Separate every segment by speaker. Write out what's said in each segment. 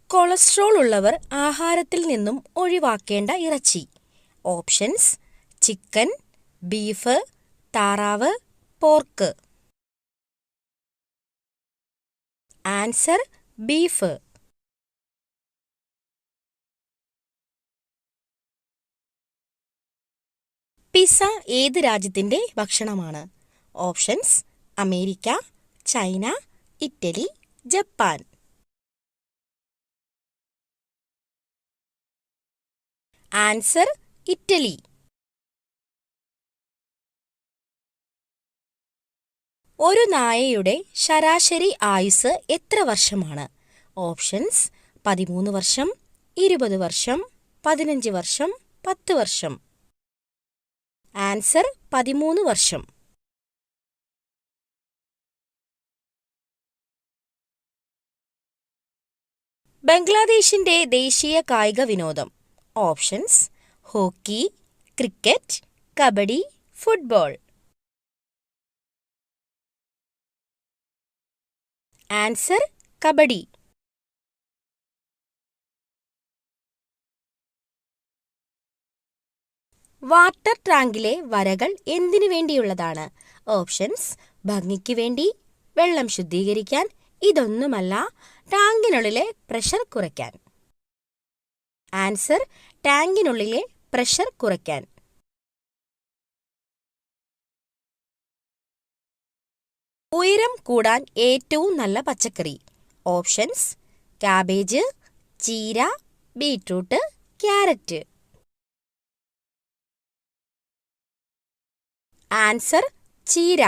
Speaker 1: Cholesterol ഉള്ളവർ ആഹാരത്തിൽ നിന്നും ഒഴിവാക്കേണ്ട ഇറച്ചി. ഓപ്ഷൻസ്: ചിക്കൻ, ബീഫ്, താറാവ്, പോർക്ക്. Answer: beef. പിസ്സ ഏത് രാജ്യത്തിന്റെ ഭക്ഷണമാണ്? Options: America, China, Italy, Japan. Answer: Italy. ഒരു നായയുടെ ശരാശരി ആയുസ് എത്ര വർഷമാണ്? ഓപ്ഷൻസ്: 13 വർഷം, 20 വർഷം, 15 വർഷം, 10 വർഷം. ആൻസർ: 13 വർഷം. ബംഗ്ലാദേശിന്റെ ദേശീയ കായിക വിനോദം. Options: hockey, cricket, kabaddi, football. Answer: kabaddi. Water ടാങ്കിലെ വരകൾ എന്തിനു വേണ്ടിയുള്ളതാണ്? ഓപ്ഷൻസ്: ഭംഗിക്ക് വേണ്ടി, വെള്ളം ശുദ്ധീകരിക്കാൻ, ഇതൊന്നുമല്ല, ടാങ്കിനുള്ളിലെ പ്രഷർ കുറയ്ക്കാൻ. ആൻസർ: ടാങ്കിനുള്ളിലെ പ്രഷർ കുറയ്ക്കാൻ. ഉയരം കൂടാൻ ഏറ്റവും നല്ല പച്ചക്കറി. ഓപ്ഷൻസ്: കാബേജ്, ചീര, ബീറ്റ്റൂട്ട്, ക്യാരറ്റ്. ആൻസർ: ചീര.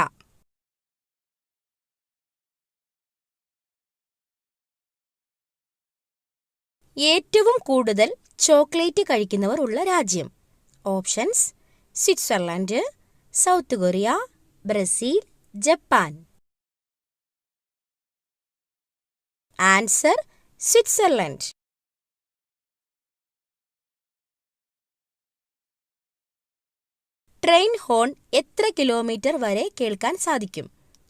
Speaker 1: ഏറ്റവും കൂടുതൽ ചോക്ലേറ്റ് കഴിക്കുന്നവർ ഉള്ള രാജ്യം. Options: Switzerland, South Korea, Brazil, Japan. Answer: Switzerland. Train horn എത്ര കിലോമീറ്റർ വരെ കേൾക്കാൻ സാധിക്കും?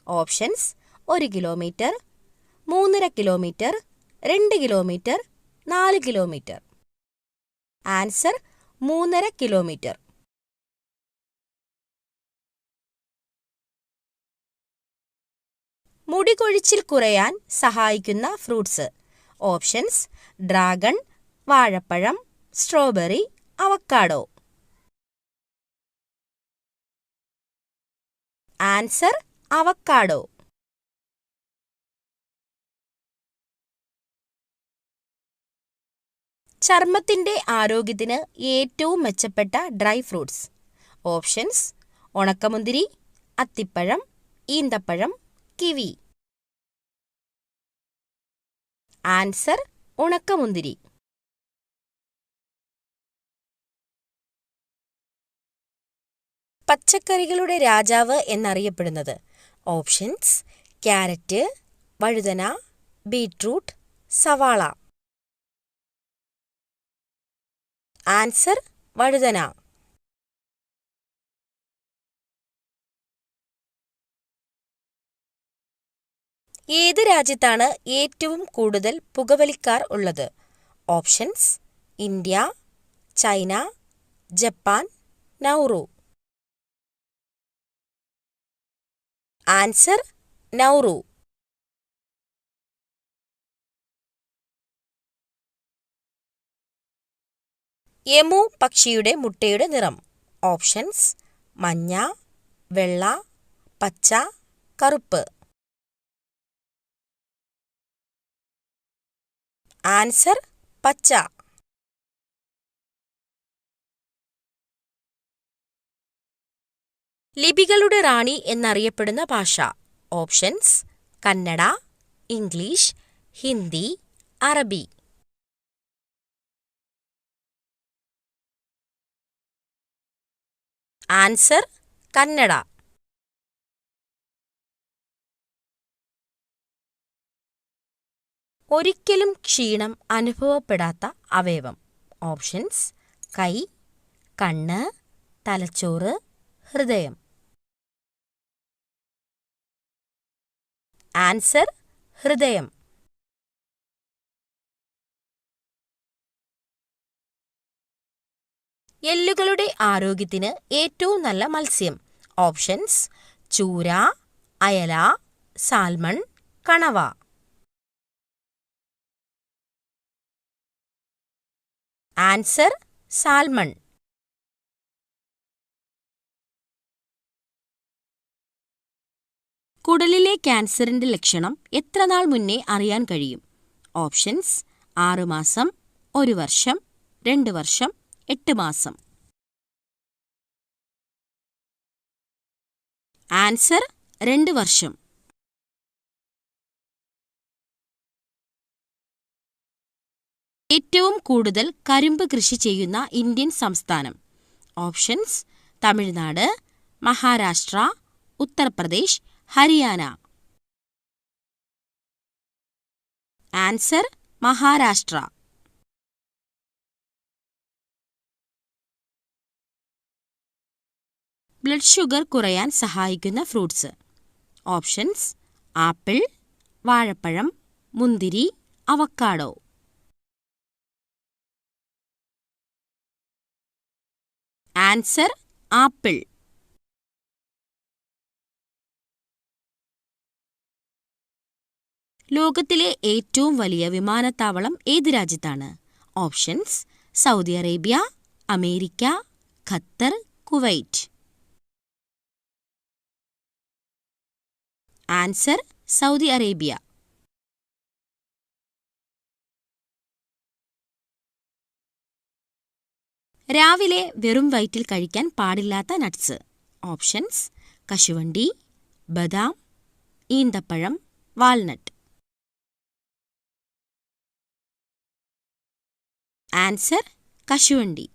Speaker 1: Options: 1 kilometre, 3.5 kilometre, 2 kilometre, 4 kilometre. Answer: 3.5 kilometre. മുടി കൊഴിച്ചിൽ കുറയാൻ സഹായിക്കുന്ന ഫ്രൂട്ട്സ്. ഓപ്ഷൻസ്: ഡ്രാഗൺ, വാഴപ്പഴം, സ്ട്രോബെറി, അവക്കാഡോ. Answer: avocado. ചർമ്മത്തിന്റെ ആരോഗ്യത്തിന് ഏറ്റവും മെച്ചപ്പെട്ട ഡ്രൈ ഫ്രൂട്ട്സ്. ഓപ്ഷൻസ്: ഉണക്കമുന്തിരി, അത്തിപ്പഴം, ഈന്തപ്പഴം, കിവി. ആൻസർ: ഉണക്കമുന്തിരി. പച്ചക്കറികളുടെ രാജാവ് എന്നറിയപ്പെടുന്നത്. ഓപ്ഷൻസ്: ക്യാരറ്റ്, വഴുതന, ബീറ്റ്റൂട്ട്, സവാള. ആൻസർ: വഴുതന. ഏത് രാജ്യത്താണ് ഏറ്റവും കൂടുതൽ പുകവലിക്കാർ ഉള്ളത്? Options: India, China, Japan, Nauru. Answer: Nauru. Emu പക്ഷിയുടെ മുട്ടയുടെ നിറം. ഓപ്ഷൻസ്: മഞ്ഞ, വെള്ള, പച്ച, കറുപ്പ്. ആൻസർ: പച്ച. ലിപികളുടെ റാണി എന്നറിയപ്പെടുന്ന ഭാഷ. ഓപ്ഷൻസ്: കന്നഡ, ഇംഗ്ലീഷ്, ഹിന്ദി, അറബി. ആൻസർ: കന്നഡ. ഒരിക്കലും ക്ഷീണം അനുഭവപ്പെടാത്ത അവയവം. ഓപ്ഷൻസ്: കൈ, കണ്ണ്, തലച്ചോറ്, ഹൃദയം. ആൻസർ: ഹൃദയം. എല്ലുകളുടെ ആരോഗ്യത്തിന് ഏറ്റവും നല്ല മത്സ്യം. ഓപ്ഷൻസ്: ചൂര, അയല, സാൽമൺ, കണവ. Answer: salmon. കുടലിലെ ക്യാൻസറിന്റെ ലക്ഷണം എത്ര നാൾ മുന്നേ അറിയാൻ കഴിയും? ഓപ്ഷൻസ്: 6 മാസം, 1 വർഷം, 2 വർഷം, 8 മാസം. ആൻസർ: 2 വർഷം. ഏറ്റവും കൂടുതൽ കരിമ്പ് കൃഷി ചെയ്യുന്ന ഇന്ത്യൻ സംസ്ഥാനം. Options: Tamil Nadu, Maharashtra, Uttar Pradesh, Haryana. Answer: Maharashtra. Blood sugar കുറയാൻ സഹായിക്കുന്ന ഫ്രൂട്ട്സ്. ഓപ്ഷൻസ്: ആപ്പിൾ, വാഴപ്പഴം, മുന്തിരി, അവക്കാഡോ. Answer: apple. ലോകത്തിലെ ഏറ്റവും വലിയ വിമാനത്താവളം ഏത് രാജ്യത്താണ്? Options: Saudi Arabia, America, Qatar, Kuwait. Answer: Saudi Arabia. രാവിലെ വെറും വയറ്റിൽ കഴിക്കാൻ പാടില്ലാത്ത നട്ട്സ്. ഓപ്ഷൻസ്: കശുവണ്ടി, ബദാം, ഈന്തപ്പഴം, വാൾനട്ട്. ആൻസർ: കശുവണ്ടി.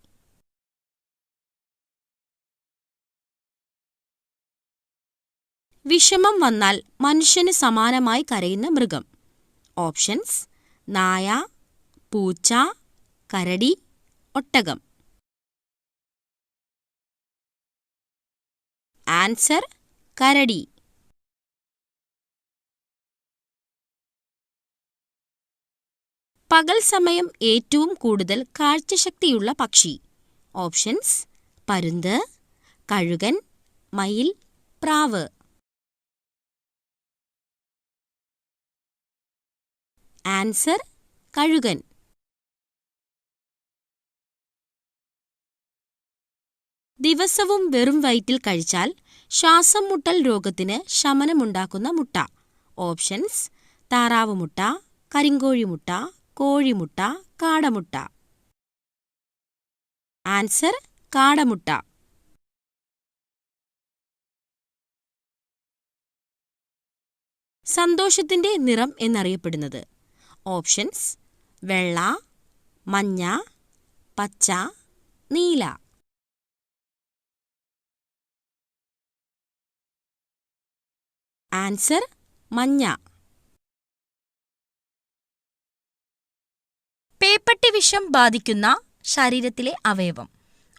Speaker 1: വിഷമം വന്നാൽ മനുഷ്യന് സമാനമായി കരയുന്ന മൃഗം. ഓപ്ഷൻസ്: നായ, പൂച്ച, കരടി, ഒട്ടകം. ആൻസർ: കരടി. പകൽ സമയം ഏറ്റവും കൂടുതൽ കാഴ്ചശക്തിയുള്ള പക്ഷി. ഓപ്ഷൻസ്: പരുന്ത്, കഴുകൻ, മയിൽ, പ്രാവ്. ആൻസർ: കഴുകൻ. ദിവസവും വെറും വയറ്റിൽ കഴിച്ചാൽ ശ്വാസം മുട്ടൽ രോഗത്തിന് ശമനമുണ്ടാക്കുന്ന മുട്ട. ഓപ്ഷൻസ്: താറാവുമുട്ട, കരിങ്കോഴിമുട്ട, കോഴിമുട്ട, കാടമുട്ട. ആൻസർ: കാടമുട്ട. സന്തോഷത്തിന്റെ നിറം എന്നറിയപ്പെടുന്നത്. ഓപ്ഷൻസ്: വെള്ള, മഞ്ഞ, പച്ച, നീല. ആൻസർ: മഞ്ഞ. പേപ്പട്ടി വിഷം ബാധിക്കുന്ന ശരീരത്തിലെ അവയവം.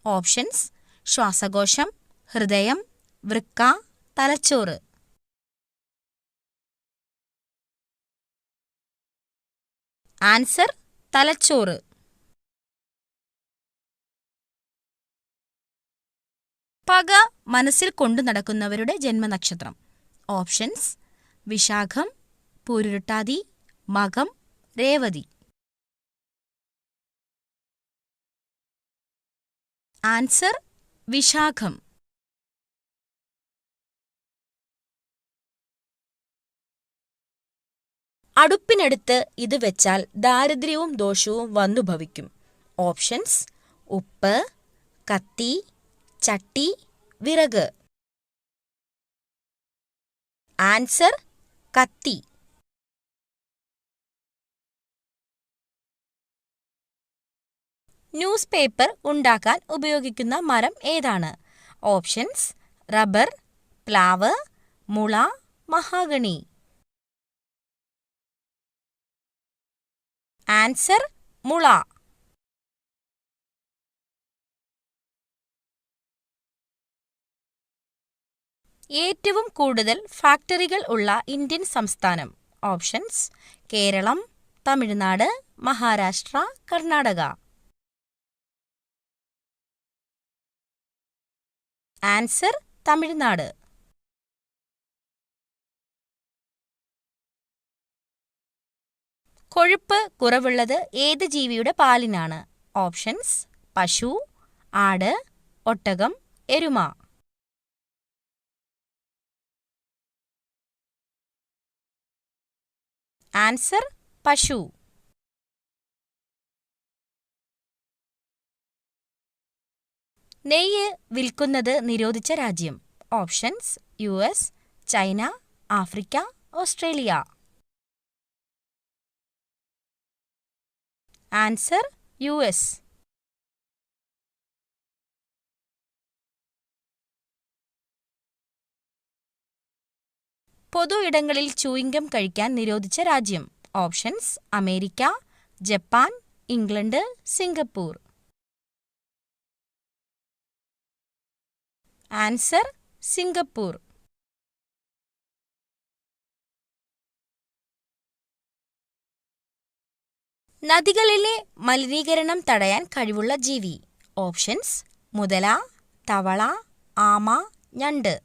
Speaker 1: ഓപ്ഷൻസ്: ശ്വാസകോശം, ഹൃദയം, വൃക്ക, തലച്ചോറ്. ആൻസർ: തലച്ചോറ്. പക മനസ്സിൽ കൊണ്ടു നടക്കുന്നവരുടെ ജന്മനക്ഷത്രം. ഓപ്ഷൻസ്: വിശാഖം, പൂരുരുട്ടാതി, മകം, രേവതി. ആൻസർ: വിശാഖം. അടുപ്പിനടുത്ത് ഇത് വെച്ചാൽ ദാരിദ്ര്യവും ദോഷവും വന്നു ഭവിക്കും. ഓപ്ഷൻസ്: ഉപ്പ്, കത്തി, ചട്ടി, വിറക്. ആൻസർ: കത്തി. ന്യൂസ് പേപ്പർ ഉണ്ടാക്കാൻ ഉപയോഗിക്കുന്ന മരം ഏതാണ്? ഓപ്ഷൻസ്: റബ്ബർ, പ്ലാവ്, മുള, മഹാഗണി. ആൻസർ: മുള. ഏറ്റവും കൂടുതൽ ഫാക്ടറികൾ ഉള്ള ഇന്ത്യൻ സംസ്ഥാനം. ഓപ്ഷൻസ്: കേരളം, തമിഴ്നാട്, മഹാരാഷ്ട്ര, കർണാടക. ആൻസർ തമിഴ്നാട്. കൊഴുപ്പ് കുറവുള്ളത് ഏത് ജീവിയുടെ പാലിനാണ്? ഓപ്ഷൻസ്: പശു, ആട്, ഒട്ടകം, എരുമ. ആൻസർ: പശു. നെയ്യ് വിൽക്കുന്നത് നിരോധിച്ച രാജ്യം? Options: US, China, Africa, Australia. Answer: US. പൊതു ഇടങ്ങളിൽ ചൂയിംഗം കഴിക്കാൻ നിരോധിച്ച രാജ്യം? Options: America, Japan, England, Singapore. Answer: Singapore. നദികളിലെ മലിനീകരണം തടയാൻ കഴിവുള്ള ജീവി? ഓപ്ഷൻസ്: മുതല, തവള, ആമ, ഞണ്ട്.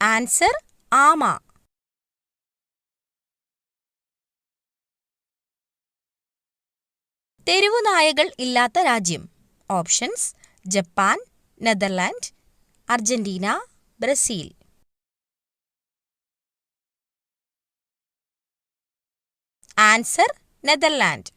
Speaker 1: ആൻസർ: ആമ. തെരുവുനായകൾ ഇല്ലാത്ത രാജ്യം? Options: Japan, Netherland, Argentina, Brazil. Answer: Netherland.